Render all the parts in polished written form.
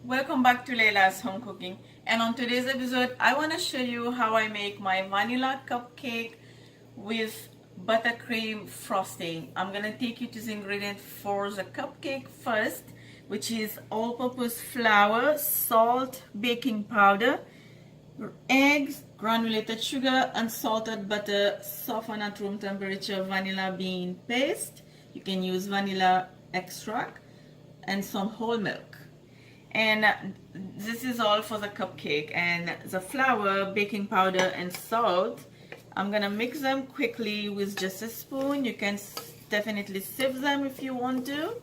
Welcome back to Laila's Home Cooking, and on today's episode I want to show you how I make my vanilla cupcake with buttercream frosting. I'm gonna take you to the ingredients for the cupcake first, which is all-purpose flour, salt, baking powder, eggs, granulated sugar, unsalted butter, softened at room temperature vanilla bean paste. You can use vanilla extract and some whole milk. And this is all for the cupcake. And the flour, baking powder, and salt, I'm gonna mix them quickly with just a spoon. You can definitely sieve them if you want to.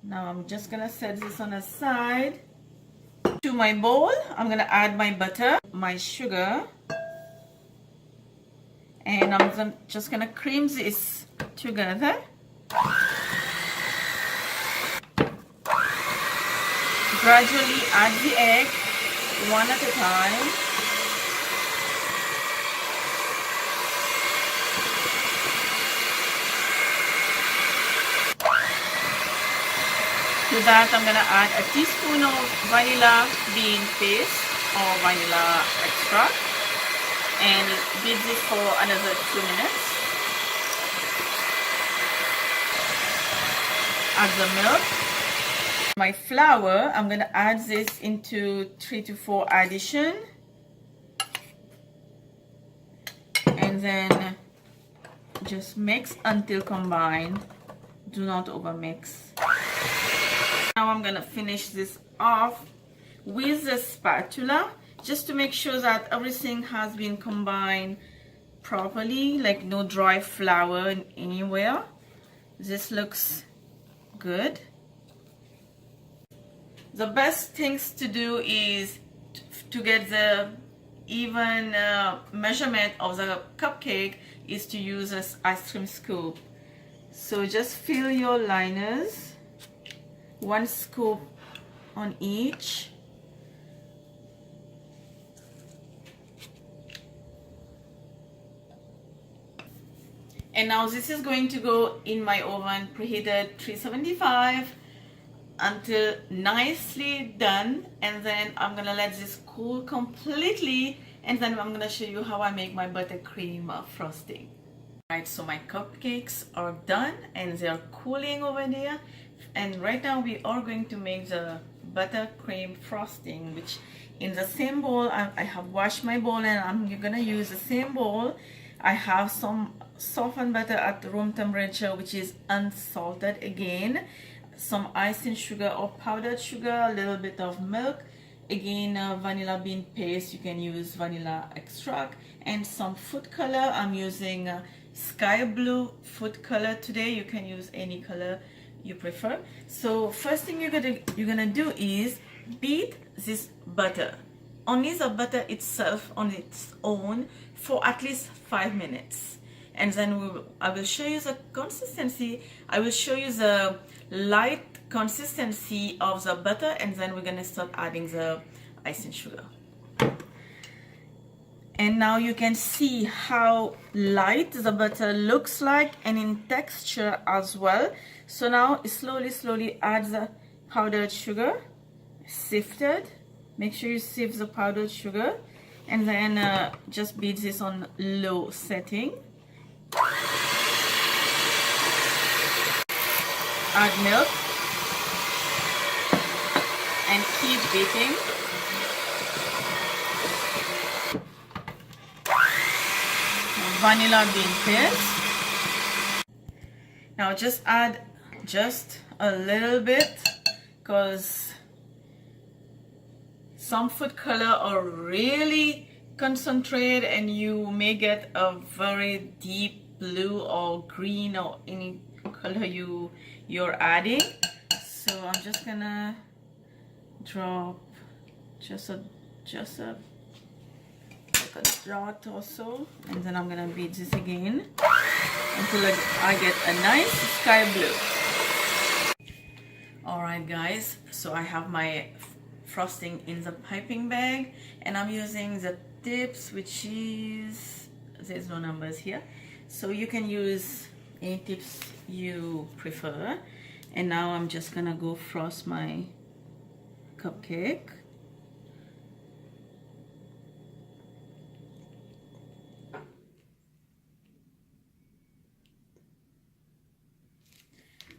Now I'm just gonna set this on the side. To my bowl, I'm gonna add my butter, my sugar, and I'm just gonna cream this together. Gradually add the egg one at a time. To that I'm going to add a teaspoon of vanilla bean paste or vanilla extract and beat this for another 2 minutes. Add the milk. My flour, I'm going to add this into 3 to 4 addition, and then just mix until combined. Do not overmix. Now I'm going to finish this off with the spatula just to make sure that everything has been combined properly, like no dry flour anywhere. This looks good. The best things to do is to get the even measurement of the cupcake is to use an ice cream scoop. So just fill your liners, 1 scoop on each. And now this is going to go in my oven preheated 375 until nicely done, and then I'm gonna let this cool completely, and then I'm gonna show you how I make my buttercream frosting. Right, so my cupcakes are done and they're cooling over there, and right now we are going to make the buttercream frosting, which in the same bowl I have washed my bowl, and I'm gonna use the same bowl. I have some softened butter at room temperature, which is unsalted again, some icing sugar or powdered sugar, a little bit of milk, again vanilla bean paste, you can use vanilla extract, and some food color. I'm using sky blue food color today. You can use any color you prefer. So first thing you're gonna do is beat this butter, only the butter itself on its own, for at least 5 minutes. And then I will show you the consistency. I will show you the light consistency of the butter, and then we're gonna start adding the icing sugar. And now you can see how light the butter looks like, and in texture as well. So now slowly add the powdered sugar, sifted. Make sure you sieve the powdered sugar, and then just beat this on low setting. Add milk and keep beating. Vanilla bean paste. Now just add just a little bit, because some food color are really concentrated and you may get a very deep blue or green or any color you're adding. So I'm just gonna drop just a dot or so, and then I'm gonna beat this again until I get a nice sky blue. Alright guys, so I have my frosting in the piping bag, and I'm using the tips, which is, there's no numbers here, so you can use any tips you prefer. And now I'm just gonna go frost my cupcake.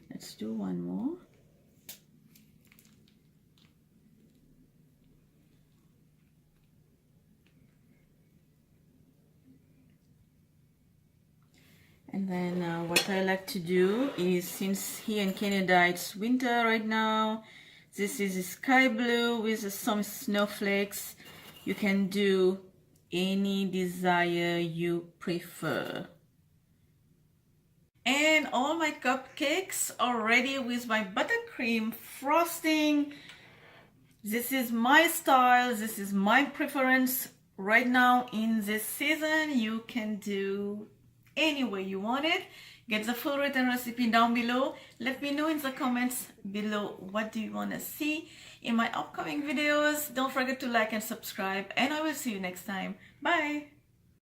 Let's do one more. And then what I like to do is, since here in Canada it's winter right now, this is sky blue with some snowflakes. You can do any desire you prefer. And all my cupcakes are ready with my buttercream frosting. This is my style, this is my preference right now in this season. You can do any way you want it. Get the full written recipe down below. Let me know in the comments below what do you want to see in my upcoming videos. Don't forget to like and subscribe, and I will see you next time. Bye.